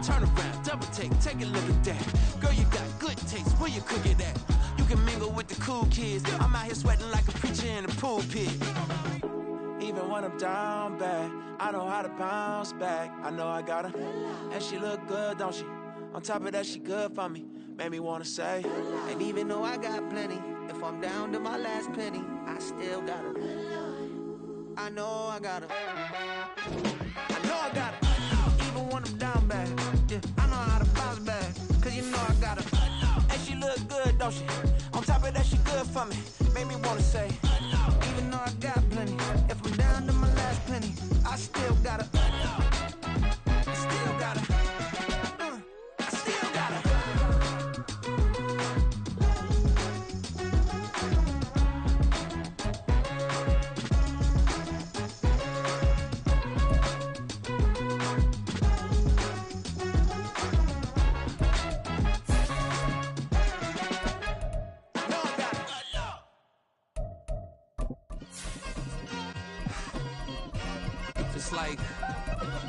Turn around, double take a look at that. Girl, you got good taste, where you cook it at? You can mingle with the cool kids. I'm out here sweating like a preacher in a pulpit. Even when I'm down bad, I know how to bounce back. I know I got her, and she look good, don't she? On top of that, she good for me. Made me wanna say, and even though I got plenty, if I'm down to my last penny, I still got her. I know I got her. I know I got her. Even when I'm down bad, yeah, I know how to bounce back. Cause you know I got her. And she look good, don't she? On top of that, she good for me. Made me wanna say, even though I got plenty, if I'm down to my last penny, I still got her. I still got her. I still got her. It's like,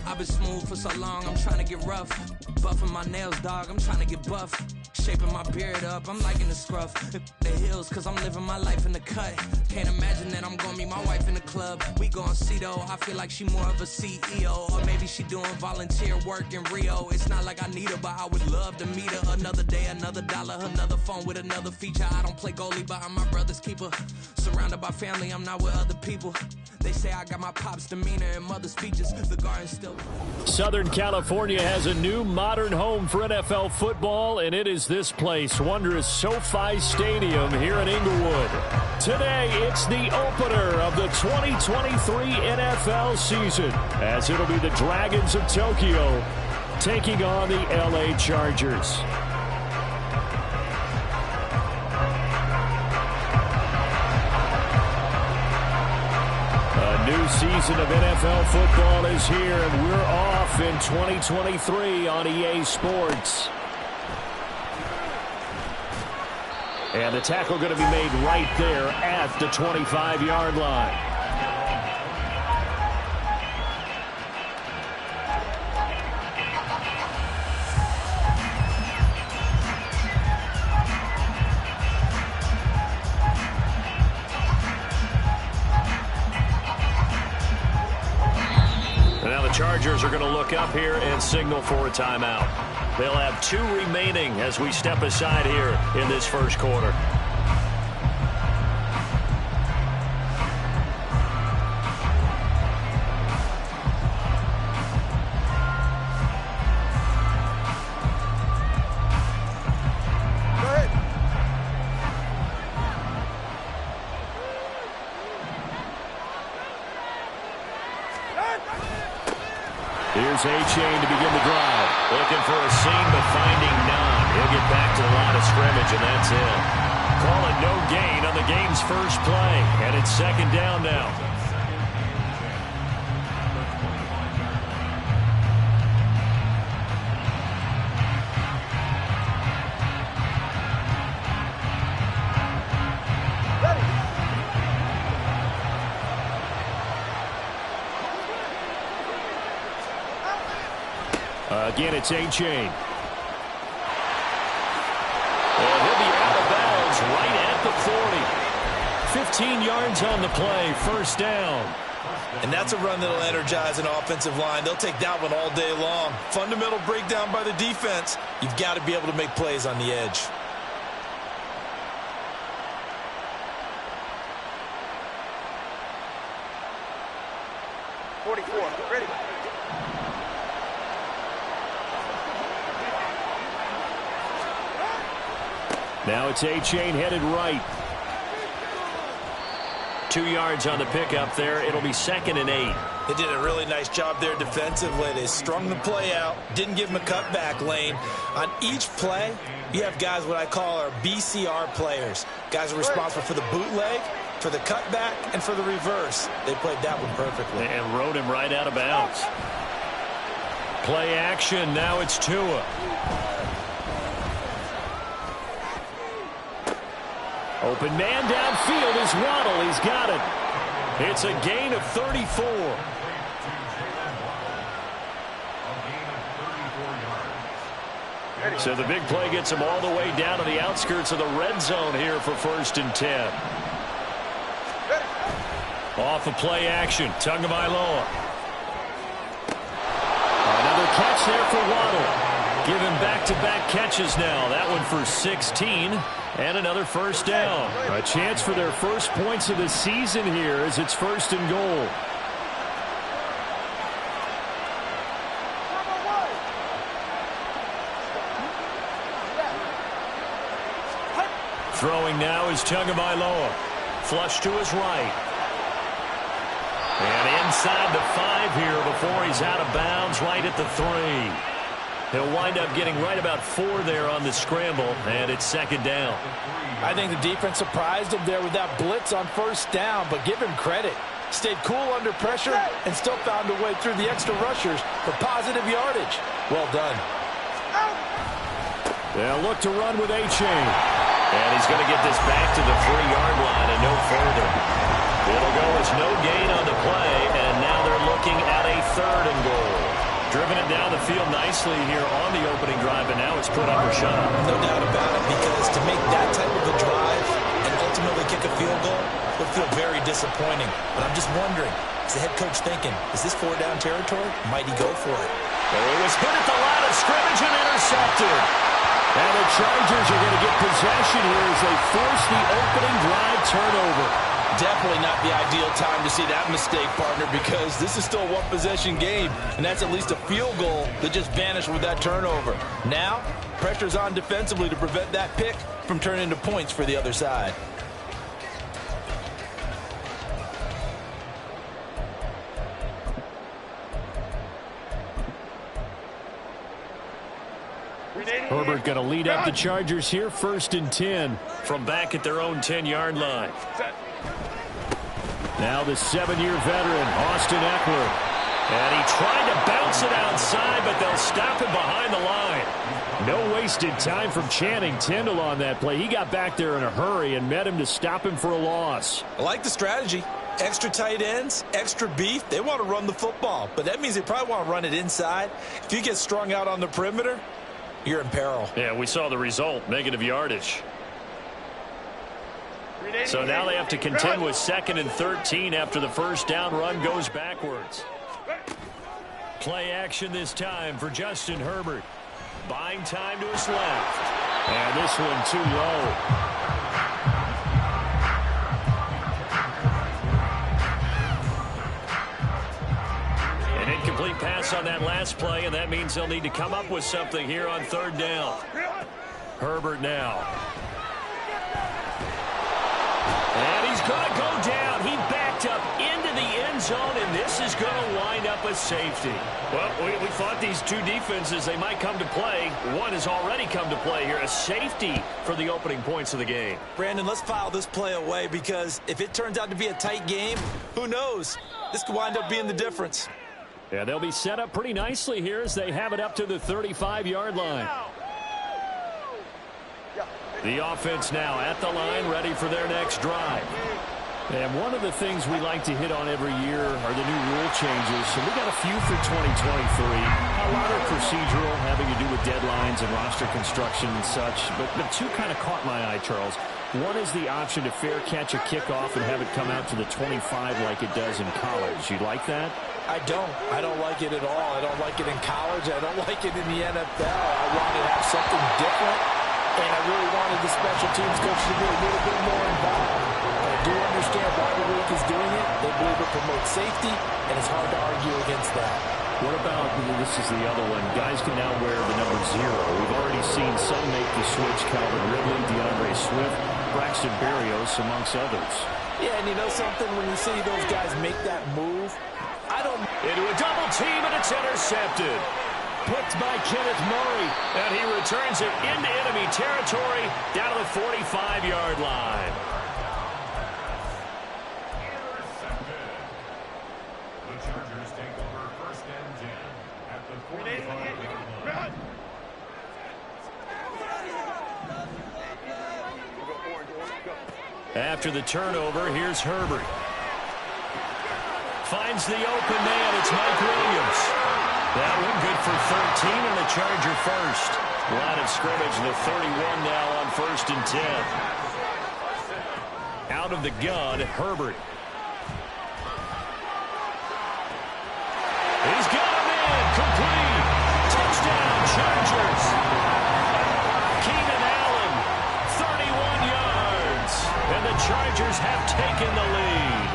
I've been smooth for so long, I'm trying to get rough. Buffing my nails, dog, I'm trying to get buff. Shaping my beard up, I'm liking the scruff. The hills, cause I'm living my life in the cut. Can't imagine that I'm gonna meet my wife in the club. We gon' see though, I feel like she more of a CEO. Or maybe she doing volunteer work in Rio. It's not like I need her, but I would love to meet her. Another day, another dollar, another phone with another feature. I don't play goalie, but I'm my brother's keeper. Surrounded by family, I'm not with other people. They say I got my pop's demeanor and mother's features. The garden still. Southern California has a new modern home for NFL football, and it is this place, wondrous SoFi Stadium here in Inglewood. Today, it's the opener of the 2023 NFL season, as it'll be the Dragons of Tokyo taking on the LA Chargers. A new season of NFL football is here, and we're off in 2023 on EA Sports. And the tackle going to be made right there at the 25-yard line. And now the Chargers are going to look up here and signal for a timeout. They'll have 2 remaining as we step aside here in this first quarter. Go ahead. Here's A-Chain to begin the drive. Looking for a seam, but finding none. He'll get back to the line of scrimmage, and that's it. Call it no gain on the game's first play, and it's second down now. Again, it's A-Chain. And he'll be out of bounds right at the 40. 15 yards on the play, first down. And that's a run that'll energize an offensive line. They'll take that one all day long. Fundamental breakdown by the defense. You've got to be able to make plays on the edge. Ready. Now it's A-Chain headed right. 2 yards on the pickup there. It'll be 2nd and 8. They did a really nice job there defensively. They strung the play out, didn't give him a cutback lane. On each play, you have guys what I call our BCR players. Guys are responsible for the bootleg, for the cutback, and for the reverse. They played that one perfectly. And rode him right out of bounds. Play action. Now it's Tua. Open man downfield is Waddle. He's got it. It's a gain of 34. So the big play gets him all the way down to the outskirts of the red zone here for 1st and 10. Off of play action, Tagovailoa. Another catch there for Waddle. Give him back-to-back catches now. That one for 16 and another 1st down. A chance for their first points of the season here as it's 1st and goal. Throwing now is Tagovailoa. Flush to his right. And inside the 5 here before he's out of bounds right at the 3. He'll wind up getting right about 4 there on the scramble, and it's 2nd down. I think the defense surprised him there with that blitz on 1st down, but give him credit. Stayed cool under pressure and still found a way through the extra rushers for positive yardage. Well done. They'll look to run with A-Chain. And he's going to get this back to the 3-yard line and no further. It'll go as no gain on the play, and now they're looking at a 3rd and goal. Driven it down the field nicely here on the opening drive, and now it's put up or shut up. No doubt about it, because to make that type of a drive and ultimately kick a field goal would feel very disappointing. But I'm just wondering, is the head coach thinking, is this 4-down territory? Might he go for it? It was hit at the line of scrimmage and intercepted. And the Chargers are going to get possession here as they force the opening drive turnover. Definitely not the ideal time to see that mistake, partner, because this is still a one-possession game, and that's at least a field goal that just vanished with that turnover. Now, pressure's on defensively to prevent that pick from turning into points for the other side. Herbert going to lead up the Chargers here, 1st and 10 from back at their own 10-yard line. Now the 7-year veteran, Austin Eckler. And he tried to bounce it outside, but they'll stop him behind the line. No wasted time from Channing Tindall on that play. He got back there in a hurry and met him to stop him for a loss. I like the strategy. Extra tight ends, extra beef. They want to run the football, but that means they probably want to run it inside. If you get strung out on the perimeter, you're in peril. Yeah, we saw the result, negative yardage. So now they have to contend with 2nd and 13 after the 1st down run goes backwards. Play action this time for Justin Herbert. Buying time to his left. And this one too low. An incomplete pass on that last play, and that means they'll need to come up with something here on 3rd down. Herbert now. And he's going to go down. He backed up into the end zone, and this is going to wind up a safety. Well, we thought these two defenses, they might come to play. One has already come to play here, a safety for the opening points of the game. Brandon, let's file this play away, because if it turns out to be a tight game, who knows? This could wind up being the difference. Yeah, they'll be set up pretty nicely here as they have it up to the 35-yard line. The offense now at the line, ready for their next drive. And one of the things we like to hit on every year are the new rule changes. And we got a few for 2023. A lot are procedural, having to do with deadlines and roster construction and such. But two kind of caught my eye, Charles. One is the option to fair catch a kickoff and have it come out to the 25 like it does in college. You like that? I don't. I don't like it at all. I don't like it in college. I don't like it in the NFL. I want to have something different. And I really wanted the special teams coach to be a little bit more involved. I do understand why the league is doing it. They believe it promotes safety, and it's hard to argue against that. What about, this is the other one, guys can now wear the number 0. We've already seen some make the switch, Calvin Ridley, DeAndre Swift, Braxton Berrios, amongst others. Yeah, and you know something? When you see those guys make that move, I don't... Into a double team, and it's intercepted. Picked by Kenneth Murray, and he returns it into enemy territory down to the 45-yard line. The Chargers take over 1st and 10 at the 45-yard line. After the turnover, here's Herbert. Finds the open man. It's Mike Williams. That one good for 13 and a Charger first. Line of scrimmage, the 31 now on 1st and 10. Out of the gun, Herbert. He's got him in. Complete. Touchdown, Chargers. Keenan Allen, 31 yards. And the Chargers have taken the lead.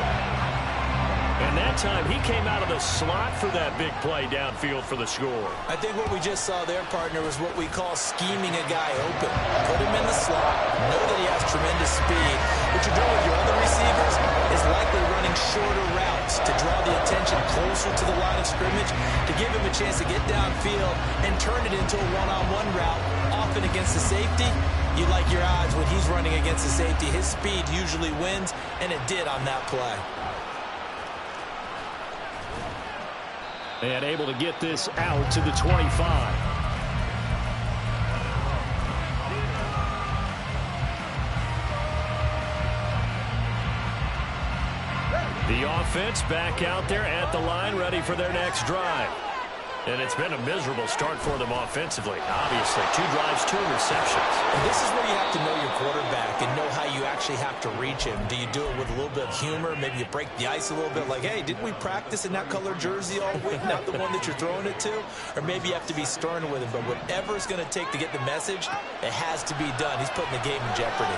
And that time, he came out of the slot for that big play downfield for the score. I think what we just saw there, partner, was what we call scheming a guy open. Put him in the slot, know that he has tremendous speed. What you're doing with your other receivers is likely running shorter routes to draw the attention closer to the line of scrimmage, to give him a chance to get downfield and turn it into a one-on-one route, often against the safety. You like your odds when he's running against the safety. His speed usually wins, and it did on that play. And able to get this out to the 25. The offense back out there at the line, ready for their next drive. And it's been a miserable start for them offensively. Obviously, 2 drives, 2 receptions. And this is where you have to know your quarterback and know how you actually have to reach him. Do you do it with a little bit of humor? Maybe you break the ice a little bit, like, hey, didn't we practice in that color jersey all week, not the one that you're throwing it to? Or maybe you have to be stern with him. But whatever it's going to take to get the message, it has to be done. He's putting the game in jeopardy.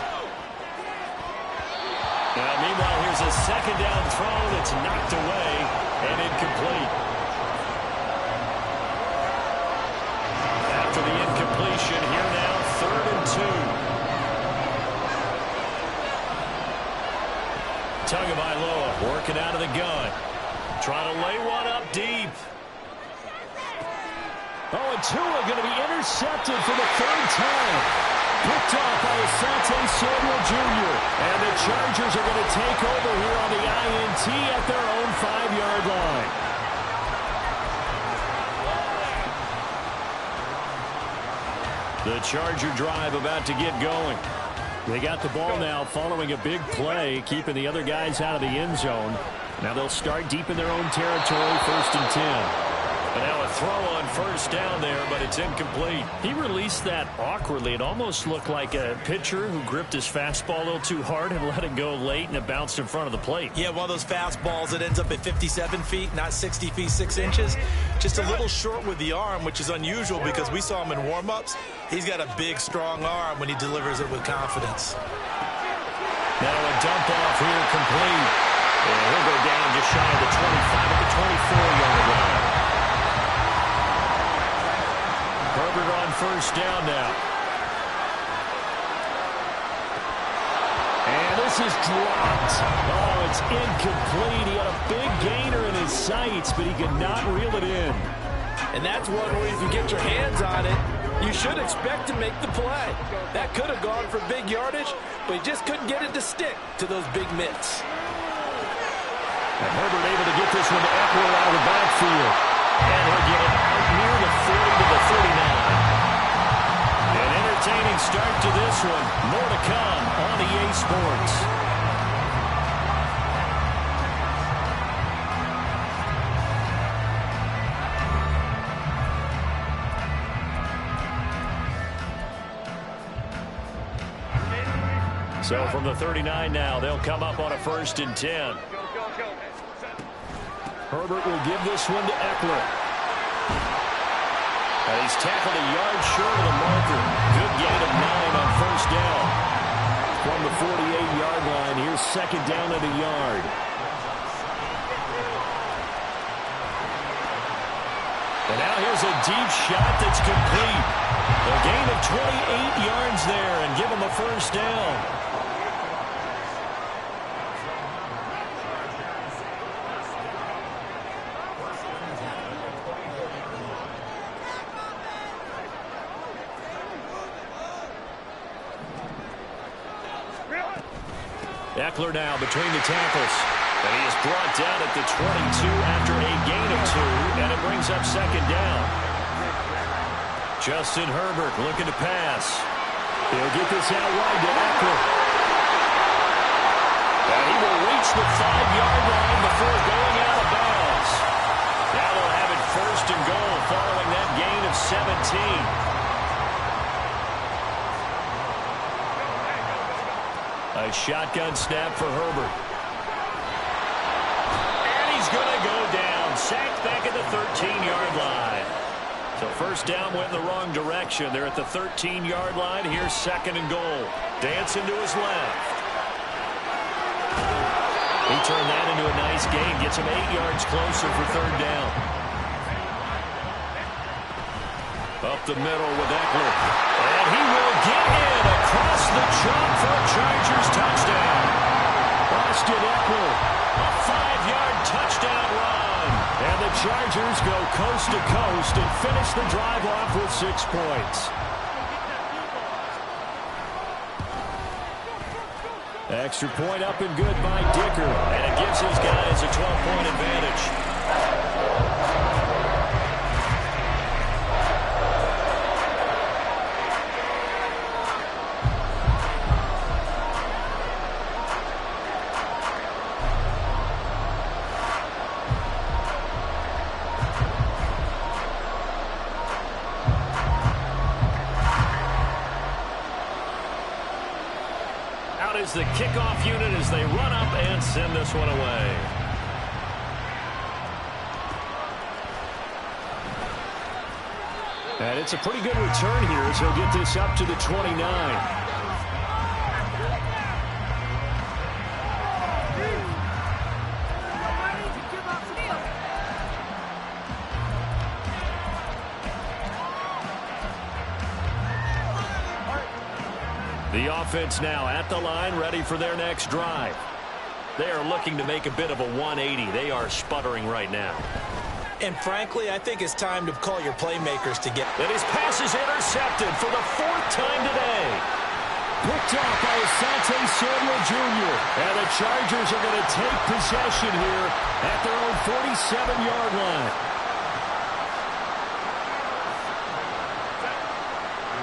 Now, meanwhile, here's a second down throw that's knocked away and incomplete. After the incompletion, here now, 3rd and 2. Tagovailoa working out of the gun. Trying to lay one up deep. Oh, and Tua going to be intercepted for the 3rd time. Picked off by Asante Samuel Jr. And the Chargers are going to take over here on the INT at their own 5-yard line. The Charger drive about to get going. They got the ball now following a big play, keeping the other guys out of the end zone. Now they'll start deep in their own territory, 1st and 10. And now a throw on 1st down there, but it's incomplete. He released that awkwardly. It almost looked like a pitcher who gripped his fastball a little too hard and let it go late, and it bounced in front of the plate. Yeah, one of those fastballs that ends up at 57 feet, not 60 feet, 6 inches. Just a little short with the arm, which is unusual because we saw him in warm-ups. He's got a big, strong arm when he delivers it with confidence. Now a dump off here, complete. And he'll go down just shy of the 25 at the 24-yard line. Herbert on 1st down now. And this is dropped. Oh, it's incomplete. He had a big gainer in his sights, but he could not reel it in. And that's one where if you get your hands on it, you should expect to make the play. That could have gone for big yardage, but he just couldn't get it to stick to those big mitts. And Herbert able to get this one to Eckler out of the backfield. And he'll get it out near the 40 to the 39. An entertaining start to this one. More to come on EA Sports. So from the 39 now, they'll come up on a 1st and 10. Herbert will give this one to Eckler. And he's tackled a yard short of the marker. Good gain of 9 on 1st down. From the 48-yard line, here's 2nd down at a yard. And now here's a deep shot that's complete. A gain of 28 yards there and give him a 1st down. Eckler now between the tackles. And he is brought down at the 22 after a gain of 2, and it brings up 2nd down. Justin Herbert looking to pass. He'll get this out wide to Eckler. And he will reach the 5-yard line before going out of bounds. Now they'll have it 1st and goal following that gain of 17. A shotgun snap for Herbert. And he's going to go down. Sacked back at the 13-yard line. So first down went in the wrong direction. They're at the 13-yard line. Here's second and goal. Dancing to his left. He turned that into a nice gain. Gets him 8 yards closer for third down. Up the middle with Eckler. And he will get in across the chalk for a Chargers touchdown. Austin Eckler, a 5-yard touchdown run. And the Chargers go coast to coast and finish the drive off with 6 points. Extra point up and good by Dicker. And it gives his guys a 12-point advantage. Is the kickoff unit as they run up and send this one away. And it's a pretty good return here as he'll get this up to the 29. The offense now at the line, ready for their next drive. They are looking to make a bit of a 180. They are sputtering right now. And frankly, I think it's time to call your playmakers to get. And his pass is intercepted for the 4th time today. Picked off by Asante Samuel Jr. And the Chargers are going to take possession here at their own 47-yard line.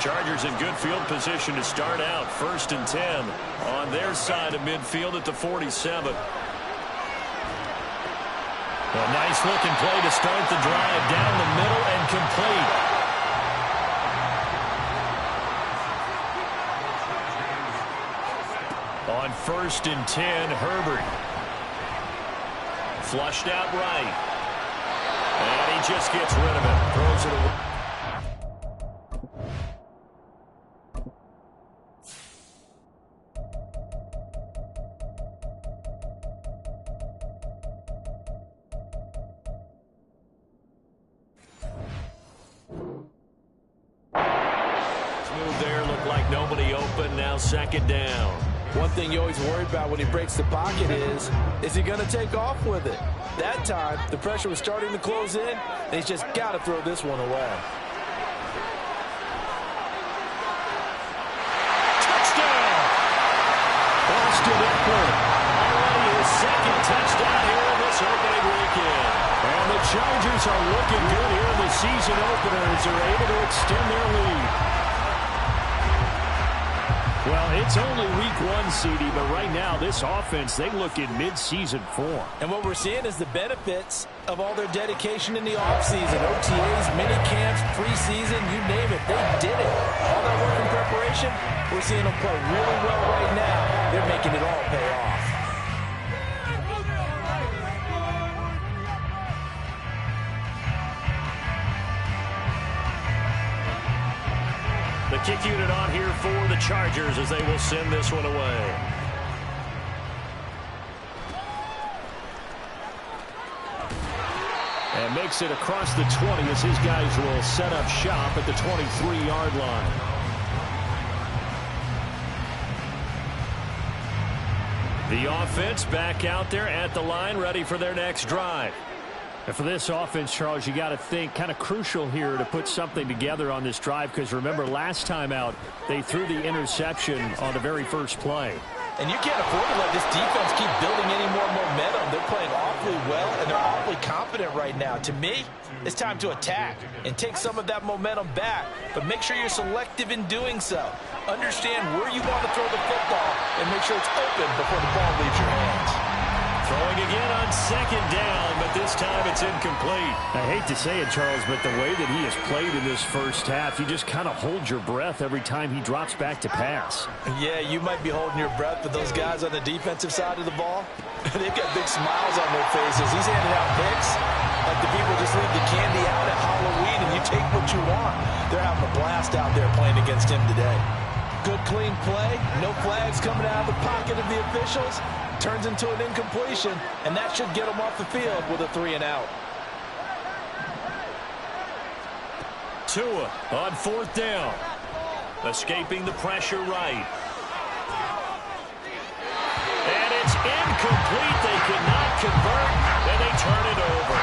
Chargers in good field position to start out. 1st and 10 on their side of midfield at the 47. A nice looking play to start the drive down the middle and complete. On 1st and 10, Herbert. Flushed out right. And he just gets rid of it. Throws it away. Nobody open, now 2nd down. One thing you always worry about when he breaks the pocket is he going to take off with it? That time, the pressure was starting to close in, and he's just got to throw this one away. Touchdown! Austin Eckler, already his 2nd touchdown here in this opening weekend. And the Chargers are looking good here in the season opener as they're able to extend their lead. Well, it's only week 1, CD, but right now this offense, they look in mid-season form. And what we're seeing is the benefits of all their dedication in the offseason. OTAs, mini camps, preseason, you name it, they did it. All that work in preparation, we're seeing them play really well right now. They're making it all pay off. The kick unit on here for the Chargers as they will send this one away. And makes it across the 20 as his guys will set up shop at the 23-yard line. The offense back out there at the line, ready for their next drive. And for this offense, Charles, you got to think kind of crucial here to put something together on this drive, because remember last time out they threw the interception on the very first play. And you can't afford to let this defense keep building any more momentum. They're playing awfully well, and they're awfully confident right now. To me, it's time to attack and take some of that momentum back, but make sure you're selective in doing so. Understand where you want to throw the football and make sure it's open before the ball leaves your hands. Throwing again on second down, but this time it's incomplete. I hate to say it, Charles, but the way that he has played in this first half, you just kind of hold your breath every time he drops back to pass. Yeah, you might be holding your breath, but those guys on the defensive side of the ball, they've got big smiles on their faces. He's handing out picks like the people just leave the candy out at Halloween and you take what you want. They're having a blast out there playing against him today. Good, clean play. No flags coming out of the pocket of the officials. Turns into an incompletion, and that should get him off the field with a 3-and-out. Tua on fourth down. Escaping the pressure right. And it's incomplete. They cannot convert, and they turn it over.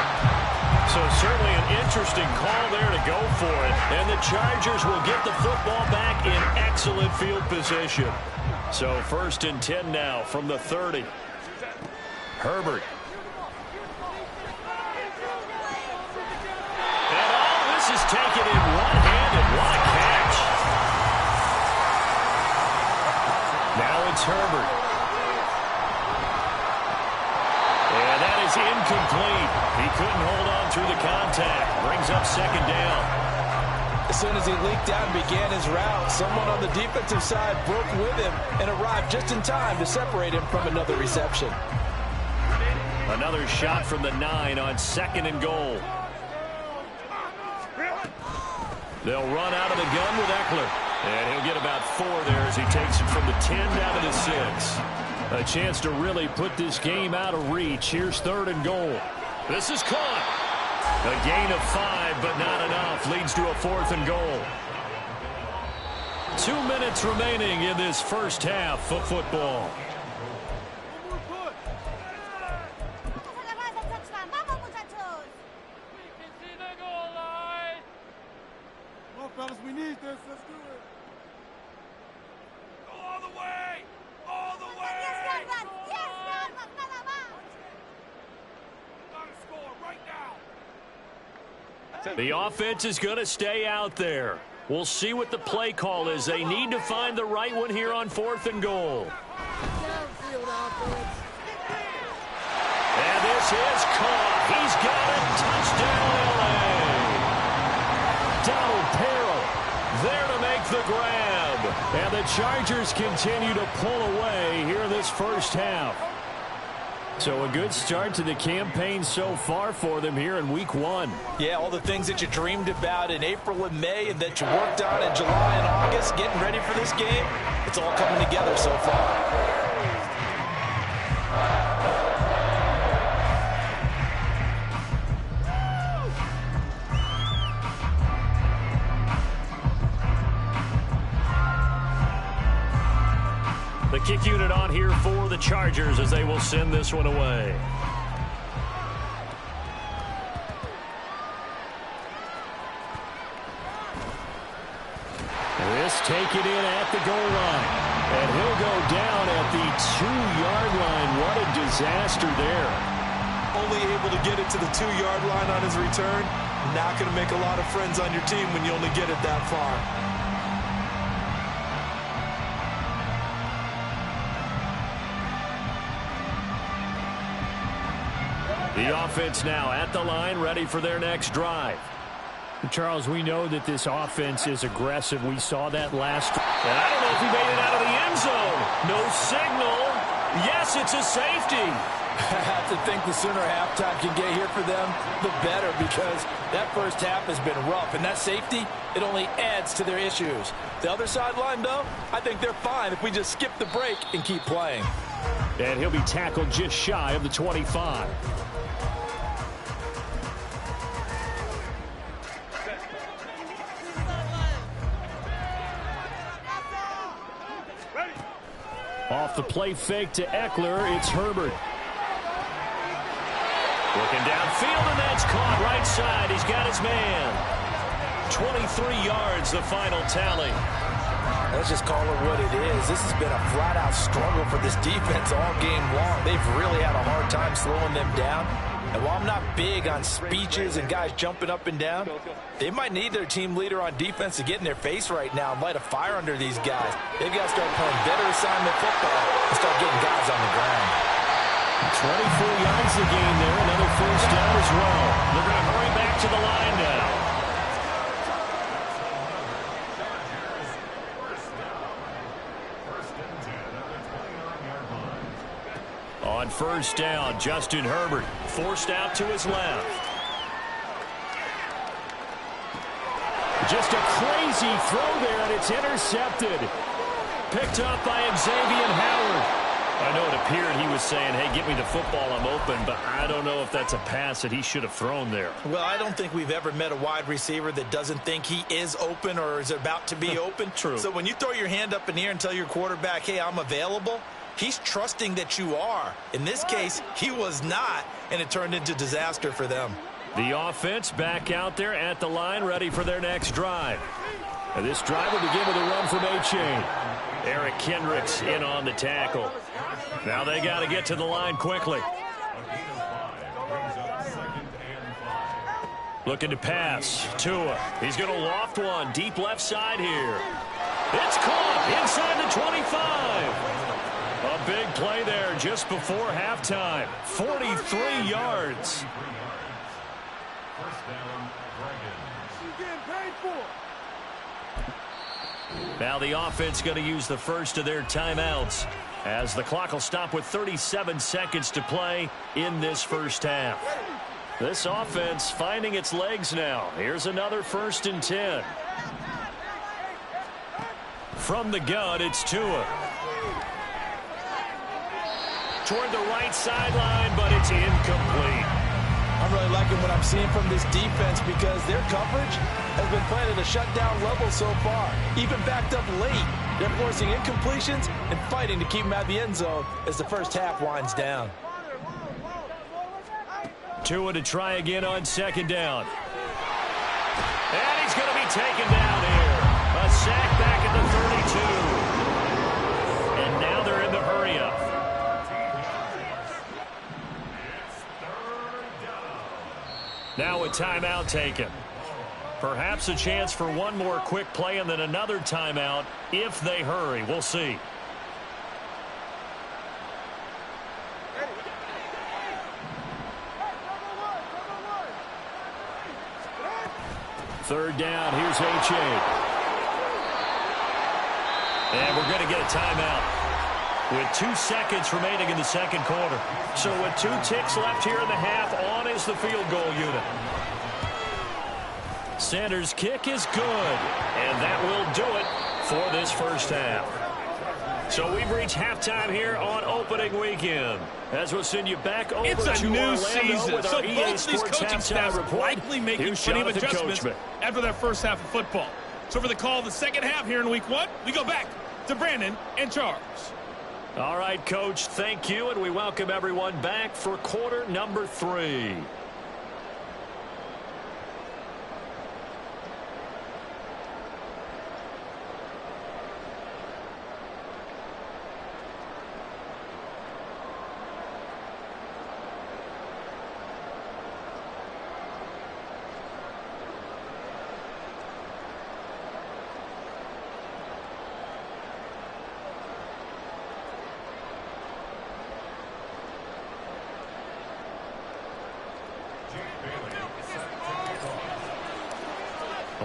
So certainly an interesting call there to go for it. And the Chargers will get the football back in excellent field position. So 1st and 10 now from the 30. Herbert. And all this is taken in one-handed. What a catch. Now it's Herbert. And that is incomplete. He couldn't hold on through the contact. Brings up second down. As soon as he leaked out and began his route, someone on the defensive side broke with him and arrived just in time to separate him from another reception. Another shot from the 9 on 2nd and goal. They'll run out of the gun with Eckler. And he'll get about 4 there as he takes it from the 10 down to the 6. A chance to really put this game out of reach. Here's 3rd and goal. This is caught. A gain of 5, but not enough. Leads to a 4th and goal. 2 minutes remaining in this first half of football. Come on, fellas, we need this. Let's do it. Go all the way. All the way. The offense is going to stay out there. We'll see what the play call is. They need to find the right one here on 4th and goal. And this is caught. He's got it. Touchdown, LA. Donald Perrell there to make the grab. And the Chargers continue to pull away here in this first half. So a good start to the campaign so far for them here in week 1. Yeah, all the things that you dreamed about in April and May and that you worked on in July and August, getting ready for this game, it's all coming together so far. The kick unit on here for the Chargers as they will send this one away. This taken in at the goal line. And he'll go down at the 2-yard line. What a disaster there. Only able to get it to the 2-yard line on his return. Not going to make a lot of friends on your team when you only get it that far. The offense now at the line, ready for their next drive. Charles, we know that this offense is aggressive. We saw that last. And I don't know if he made it out of the end zone. No signal. Yes, it's a safety. I have to think the sooner halftime can get here for them, the better, because that first half has been rough. And that safety, it only adds to their issues. The other sideline, though, I think they're fine if we just skip the break and keep playing. And he'll be tackled just shy of the 25. Off the play fake to Eckler, it's Herbert. Looking downfield, and that's caught right side. He's got his man. 23 yards, the final tally. Let's just call it what it is. This has been a flat-out struggle for this defense all game long. They've really had a hard time slowing them down. And while I'm not big on speeches and guys jumping up and down, they might need their team leader on defense to get in their face right now and light a fire under these guys. They've got to start playing better assignment football and start getting guys on the ground. yards to gain there. Another first down as well. They're going to hurry back to the line now. On first down, Justin Herbert forced out to his left. Just a crazy throw there, and it's intercepted. Picked up by Xavier Howard. I know it appeared he was saying, hey, get me the football, I'm open, but I don't know if that's a pass that he should have thrown there. Well, I don't think we've ever met a wide receiver that doesn't think he is open or is about to be open. True. So when you throw your hand up in the air and tell your quarterback, hey, I'm available, he's trusting that you are. In this case, he was not, and it turned into disaster for them. The offense back out there at the line, ready for their next drive. And this drive will begin with a run from A-Chain. Eric Kendricks in on the tackle. Now they got to get to the line quickly. Looking to pass. Tua. He's going to loft one deep left side here. It's caught inside the 25. A big play there just before halftime. 43 yards. Now the offense going to use the first of their timeouts as the clock will stop with 37 seconds to play in this first half. This offense finding its legs now. Here's another 1st and 10. From the gun, it's Tua. Toward the right sideline, but it's incomplete. I'm really liking what I'm seeing from this defense because their coverage has been playing at a shutdown level so far. Even backed up late, they're forcing incompletions and fighting to keep them out of the end zone as the first half winds down. Tua to try again on 2nd down. And he's going to be taken down here. A sack back at the 32. And now they're in the hurry-up. Now a timeout taken. Perhaps a chance for one more quick play and then another timeout if they hurry. We'll see. Third down, here's A-Chain. And we're going to get a timeout with 2 seconds remaining in the second quarter. So with 2 ticks left here in the half, on is the field goal unit. Sanders' kick is good, and that will do it for this first half. So we've reached halftime here on opening weekend. As we'll send you back over it's to a new Orlando season, with so our EA both these Sports coaching halftime staffs report. likely making Here's plenty of Jonathan adjustments Coachman. after that first half of football. So for the call of the second half here in week 1, we go back to Brandon and Charles. All right, Coach, thank you, and we welcome everyone back for quarter number 3.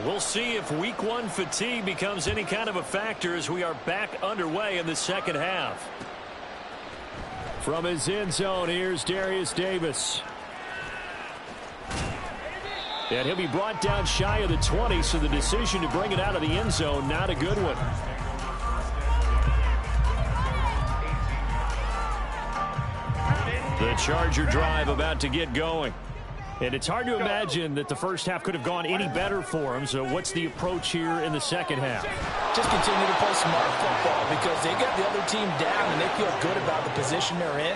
We'll see if week 1 fatigue becomes any kind of a factor as we are back underway in the second half. From his end zone, here's Darius Davis. And he'll be brought down shy of the 20, so the decision to bring it out of the end zone, not a good one. The Charger drive about to get going. And it's hard to imagine that the first half could have gone any better for them. So what's the approach here in the second half? Just continue to play smart football because they got the other team down and they feel good about the position they're in.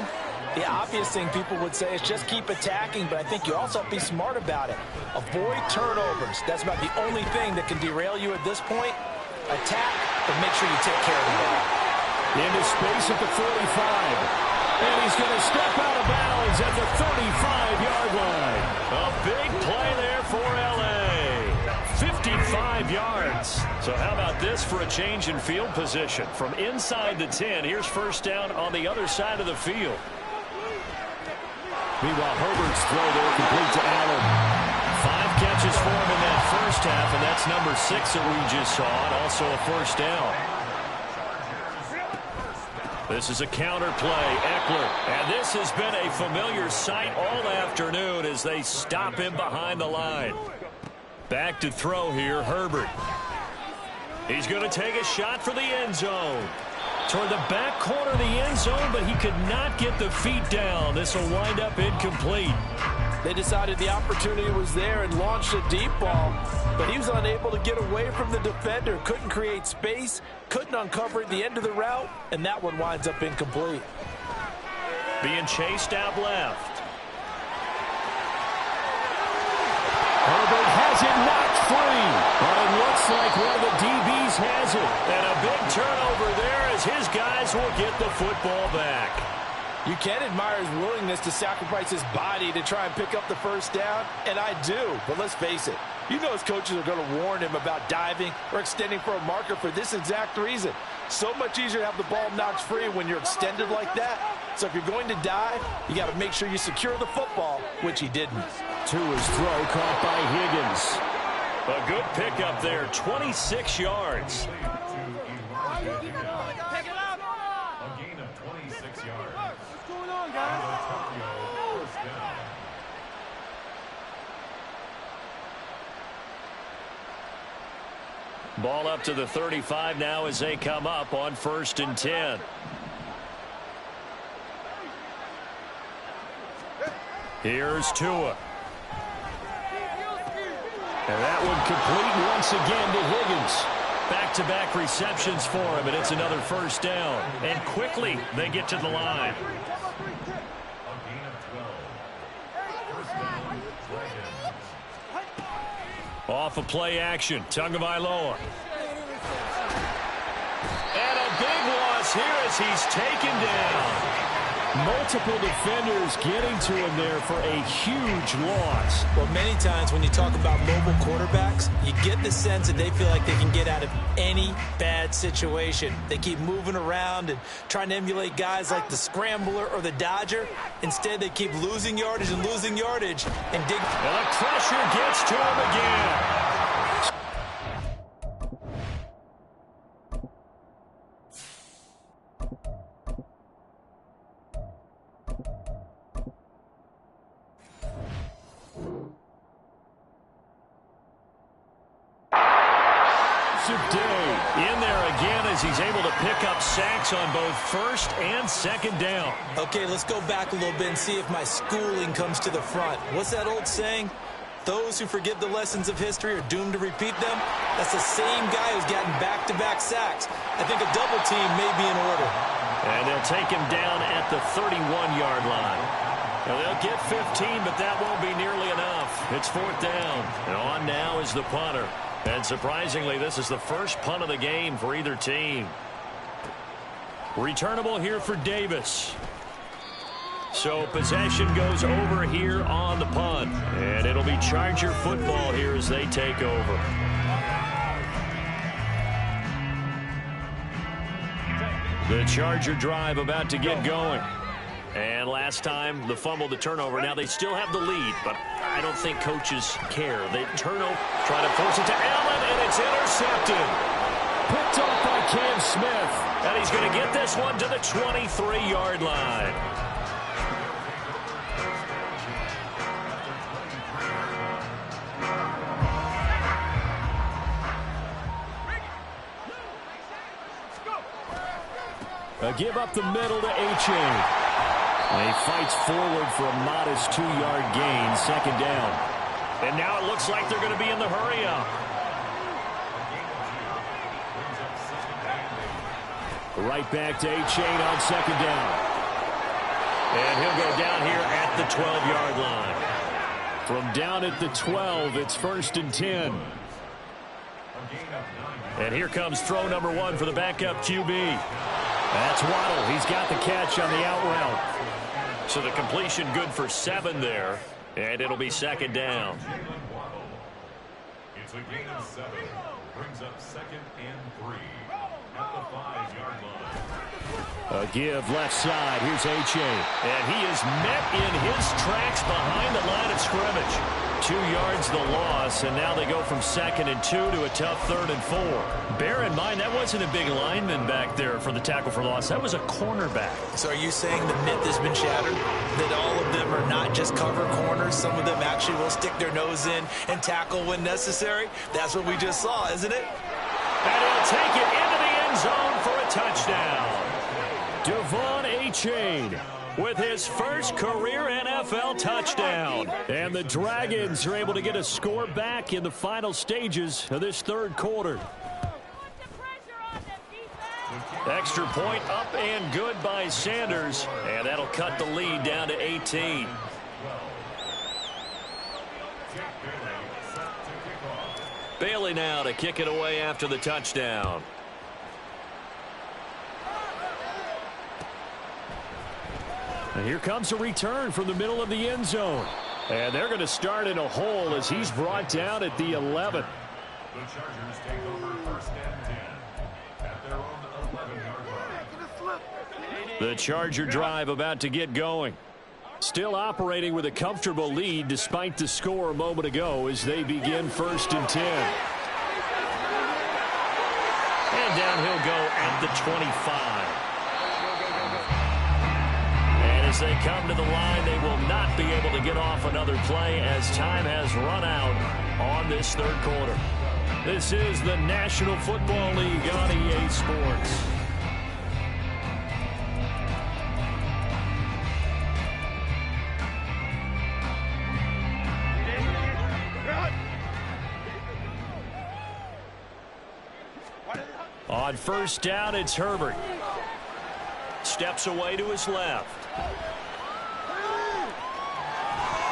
The obvious thing people would say is just keep attacking, but I think you also have to be smart about it. Avoid turnovers. That's about the only thing that can derail you at this point. Attack, but make sure you take care of the ball. Into space at the 45. And he's going to step out of bounds at the 35-yard line. A big play there for L.A. 55 yards. So how about this for a change in field position? From inside the 10, here's first down on the other side of the field. Meanwhile, Herbert's throw there complete to Allen. 5 catches for him in that first half, and that's number 6 that we just saw, and also a first down. This is a counter play, Eckler. And this has been a familiar sight all afternoon as they stop him behind the line. Back to throw here, Herbert. He's going to take a shot for the end zone. Toward the back corner of the end zone, but he could not get the feet down. This will wind up incomplete. They decided the opportunity was there and launched a deep ball, but he was unable to get away from the defender, couldn't create space, couldn't uncover at the end of the route, and that one winds up incomplete. Being chased out left. Herbert has it knocked free, but it looks like one of the DBs has it. And a big turnover there as his guys will get the football back. You can admire his willingness to sacrifice his body to try and pick up the first down, and I do, but let's face it. You know his coaches are going to warn him about diving or extending for a marker for this exact reason. So much easier to have the ball knocked free when you're extended like that. So if you're going to dive, you got to make sure you secure the football, which he didn't. To his throw, caught by Higgins. A good pickup there, 26 yards. Ball up to the 35 now as they come up on 1st and 10. Here's Tua. And that one complete once again to Higgins. Back-to-back receptions for him, and it's another first down. And quickly they get to the line. Off of play action, Tagovailoa. And a big loss here as he's taken down. Multiple defenders getting to him there for a huge loss. Well, many times when you talk about mobile quarterbacks, you get the sense that they feel like they can get out of any bad situation. They keep moving around and trying to emulate guys like the Scrambler or the Dodger. Instead, they keep losing yardage and losing yardage. And the pressure gets to him again. In there again as he's able to pick up sacks on both 1st and 2nd down. Okay, let's go back a little bit and see if my schooling comes to the front. What's that old saying? Those who forget the lessons of history are doomed to repeat them. That's the same guy who's gotten back-to-back sacks. I think a double team may be in order. And they'll take him down at the 31-yard line. Now they'll get 15, but that won't be nearly enough. It's 4th down. And on now is the punter. And surprisingly, this is the first punt of the game for either team. Returnable here for Davis. So possession goes over here on the punt. And it'll be Charger football here as they take over. The Charger drive about to get going. And last time, the fumble, the turnover. Now they still have the lead, but I don't think coaches care. They turnover, try to force it to Allen, and it's intercepted. Picked off by Cam Smith. And he's going to get this one to the 23-yard line. A give up the middle to A-Chain. And he fights forward for a modest 2-yard gain, 2nd down. And now it looks like they're going to be in the hurry-up. Right back to A-Chain on 2nd down. And he'll go down here at the 12-yard line. From down at the 12, it's 1st and 10. And here comes throw number 1 for the backup QB. That's Waddle. He's got the catch on the out route. So the completion good for 7 there. And it'll be 2nd down. It's a gain of 7. Brings up 2nd and 3. at the 5-yard line. A give left side. Here's A-Chain. And he is met in his tracks behind the line of scrimmage. 2 yards the loss, and now they go from 2nd and 2 to a tough 3rd and 4. Bear in mind, that wasn't a big lineman back there for the tackle for loss. That was a cornerback. So are you saying the myth has been shattered? That all of them are not just cover corners? Some of them actually will stick their nose in and tackle when necessary? That's what we just saw, isn't it? And he'll take it into the end zone for a touchdown. Devon A-Chain with his first career NFL touchdown. And the Dragons are able to get a score back in the final stages of this 3rd quarter. Extra point up and good by Sanders. And that'll cut the lead down to 18. Bailey now to kick it away after the touchdown. And here comes a return from the middle of the end zone. And they're going to start in a hole as he's brought down at the 11. The Chargers take over 1st and 10 at their own 11-yard line. The Charger drive about to get going. Still operating with a comfortable lead despite the score a moment ago as they begin 1st and 10. And down he'll go at the 25. As they come to the line, they will not be able to get off another play as time has run out on this 3rd quarter. This is the National Football League on EA Sports. On 1st down, it's Herbert. Steps away to his left.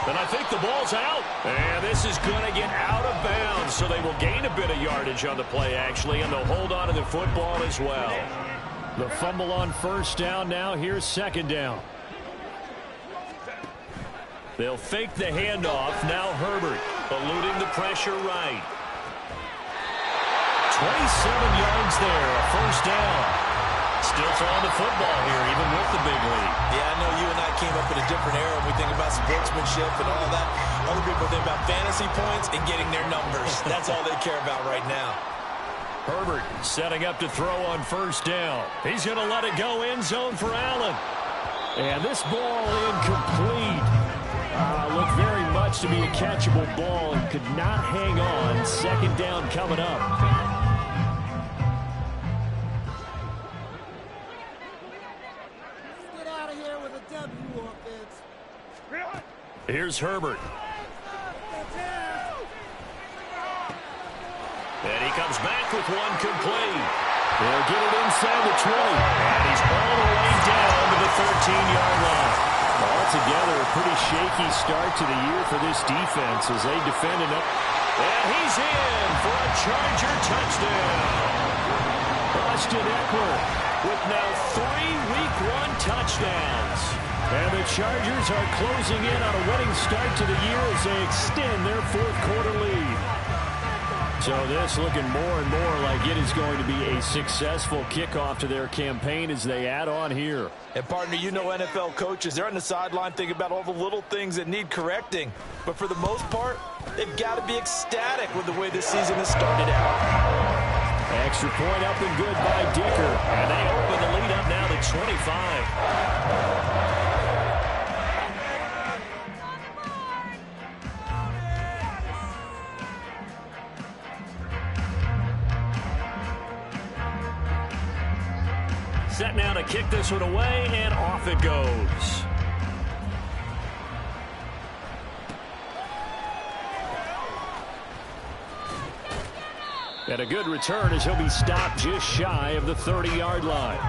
And I think the ball's out. And this is going to get out of bounds, so they will gain a bit of yardage on the play, actually, and they'll hold on to the football as well. The fumble on 1st down now. Here's 2nd down. They'll fake the handoff. Now Herbert eluding the pressure right. 27 yards there, a 1st down. Still throwing the football here, even with the big lead. Yeah, I know you and I came up in a different era when we think about sportsmanship and all that. Other people think about fantasy points and getting their numbers. That's all they care about right now. Herbert setting up to throw on 1st down. He's going to let it go end zone for Allen. And this ball incomplete. Looked very much to be a catchable ball and could not hang on. 2nd down coming up. Here's Herbert. And he comes back with one complete. They'll get it inside the 20. And he's all the way down to the 13-yard line. Altogether, a pretty shaky start to the year for this defense as they defend it up. And he's in for a Charger touchdown. Austin Eckler with now 3 Week 1 touchdowns. And the Chargers are closing in on a winning start to the year as they extend their 4th quarter lead. So this looking more and more like it is going to be a successful kickoff to their campaign as they add on here. And partner, you know NFL coaches, they're on the sideline thinking about all the little things that need correcting. But for the most part, they've got to be ecstatic with the way this season has started out. Extra point up and good by Dicker. And they open the lead up now to 25. Set now to kick this one away, and off it goes. And a good return as he'll be stopped just shy of the 30-yard line.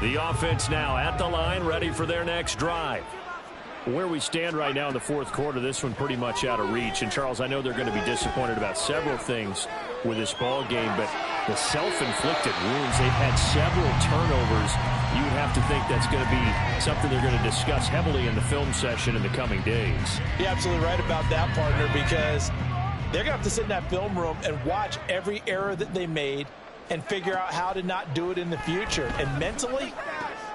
The offense now at the line, ready for their next drive. Where we stand right now in the 4th quarter, this one pretty much out of reach. And, Charles, I know they're going to be disappointed about several things with this ball game, but the self-inflicted wounds. They've had several turnovers. You would have to think that's going to be something they're going to discuss heavily in the film session in the coming days. You're absolutely right about that, partner, because they're going to have to sit in that film room and watch every error that they made and figure out how to not do it in the future. And mentally,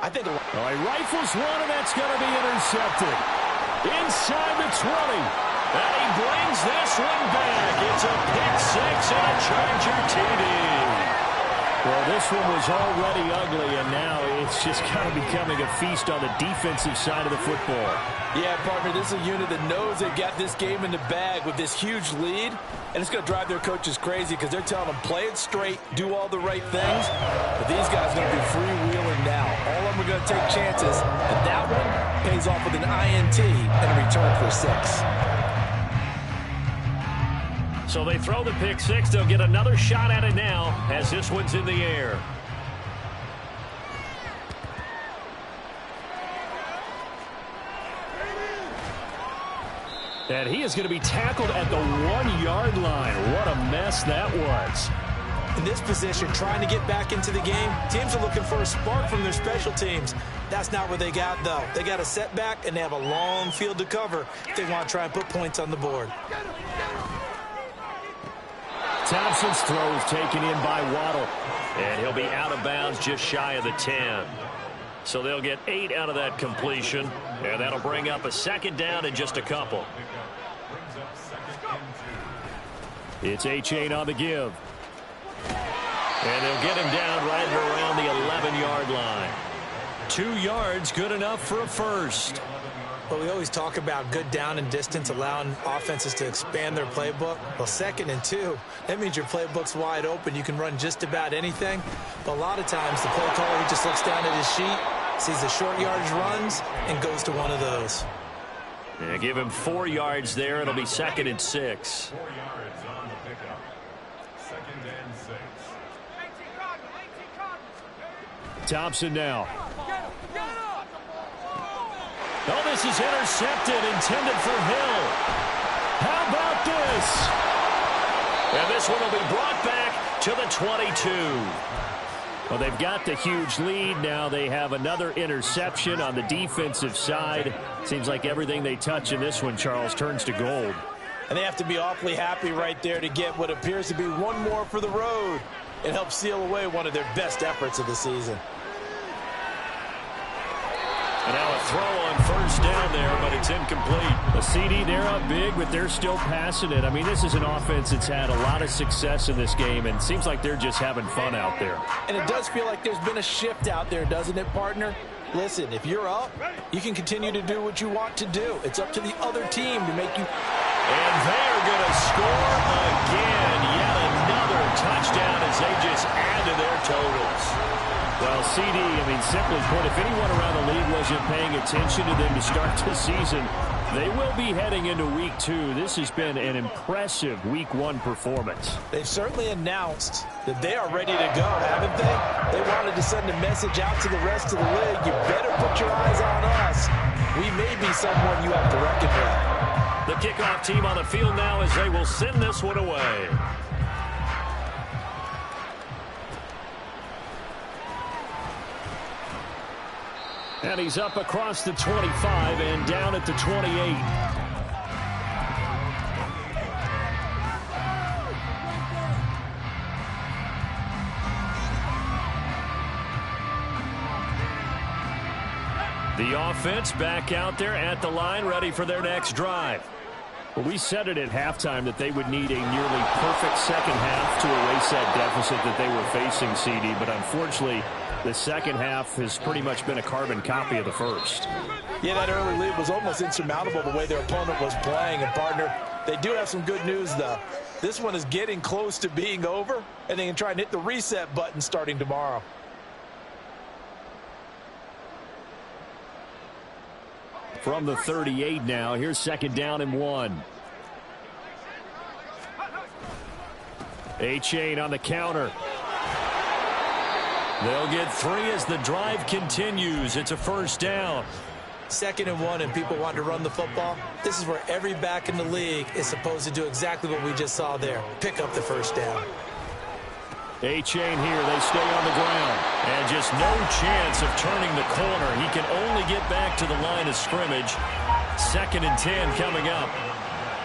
I think... He rifles one, and that's going to be intercepted. Inside the 20. And he brings this one back. It's a pick six and a Charger TD. Well, this one was already ugly, and now it's just kind of becoming a feast on the defensive side of the football. Yeah, partner, this is a unit that knows they've got this game in the bag with this huge lead, and it's going to drive their coaches crazy because they're telling them, play it straight, do all the right things, but these guys are going to be freewheeling now. All of them are going to take chances, and that one pays off with an INT and a return for 6. So they throw the pick six. They'll get another shot at it now as this one's in the air. And he is going to be tackled at the 1-yard line. What a mess that was. In this position, trying to get back into the game, teams are looking for a spark from their special teams. That's not what they got, though. They got a setback, and they have a long field to cover if they want to try and put points on the board. Thompson's throw is taken in by Waddle. And he'll be out of bounds just shy of the 10. So they'll get 8 out of that completion. And that'll bring up a second down in just a couple. It's A-Chain on the give. And they'll get him down right around the 11-yard line. 2 yards, good enough for a first. Well, we always talk about good down and distance, allowing offenses to expand their playbook. Well, 2nd and 2, that means your playbook's wide open. You can run just about anything. But a lot of times, the play caller, he just looks down at his sheet, sees the short yardage runs, and goes to one of those. Yeah, give him 4 yards there. It'll be 2nd and 6. 4 yards on the pickup. 2nd and 6. Thompson now. Oh, this is intercepted, intended for Hill. How about this? And this one will be brought back to the 22. Well, they've got the huge lead. Now they have another interception on the defensive side. Seems like everything they touch in this one, Charles, turns to gold. And they have to be awfully happy right there to get what appears to be one more for the road. It helps seal away one of their best efforts of the season. And now a throw on first down there, but it's incomplete. A CD, they're up big, but they're still passing it. I mean, this is an offense that's had a lot of success in this game, and it seems like they're just having fun out there. And it does feel like there's been a shift out there, doesn't it, partner? Listen, if you're up, you can continue to do what you want to do. It's up to the other team to make you... And they're going to score again. Yet another touchdown as they just add to their totals. Well, CD, I mean, simply put, if anyone around the league wasn't paying attention to them to start the season, they will be heading into Week 2. This has been an impressive Week 1 performance. They've certainly announced that they are ready to go, haven't they? They wanted to send a message out to the rest of the league. You better put your eyes on us. We may be someone you have to reckon with. The kickoff team on the field now as they will send this one away. And he's up across the 25 and down at the 28. The offense back out there at the line, ready for their next drive. Well, we said it at halftime that they would need a nearly perfect second half to erase that deficit that they were facing, CD, but unfortunately, the second half has pretty much been a carbon copy of the first. Yeah, that early lead was almost insurmountable the way their opponent was playing. And, partner, they do have some good news, though. This one is getting close to being over, and they can try and hit the reset button starting tomorrow. From the 38 now, here's 2nd down and 1. A-Chain on the counter. They'll get 3 as the drive continues. It's a first down. 2nd and 1, and people want to run the football. This is where every back in the league is supposed to do exactly what we just saw there. Pick up the first down. A-Chain here. They stay on the ground. And just no chance of turning the corner. He can only get back to the line of scrimmage. 2nd and 10 coming up.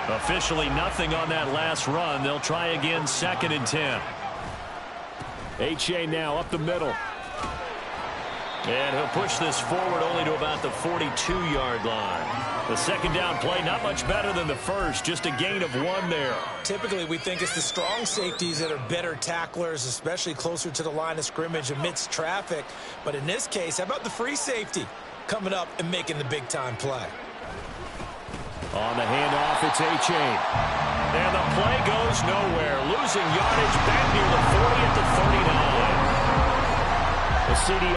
Officially nothing on that last run. They'll try again 2nd and 10. A-Chain now up the middle. And he'll push this forward only to about the 42-yard line. The 2nd down play, not much better than the first, just a gain of 1 there. Typically, we think it's the strong safeties that are better tacklers, especially closer to the line of scrimmage amidst traffic. But in this case, how about the free safety coming up and making the big-time play? On the handoff, it's A-Chain. And the play goes nowhere. Losing yardage back near the 40 at the 39. The CD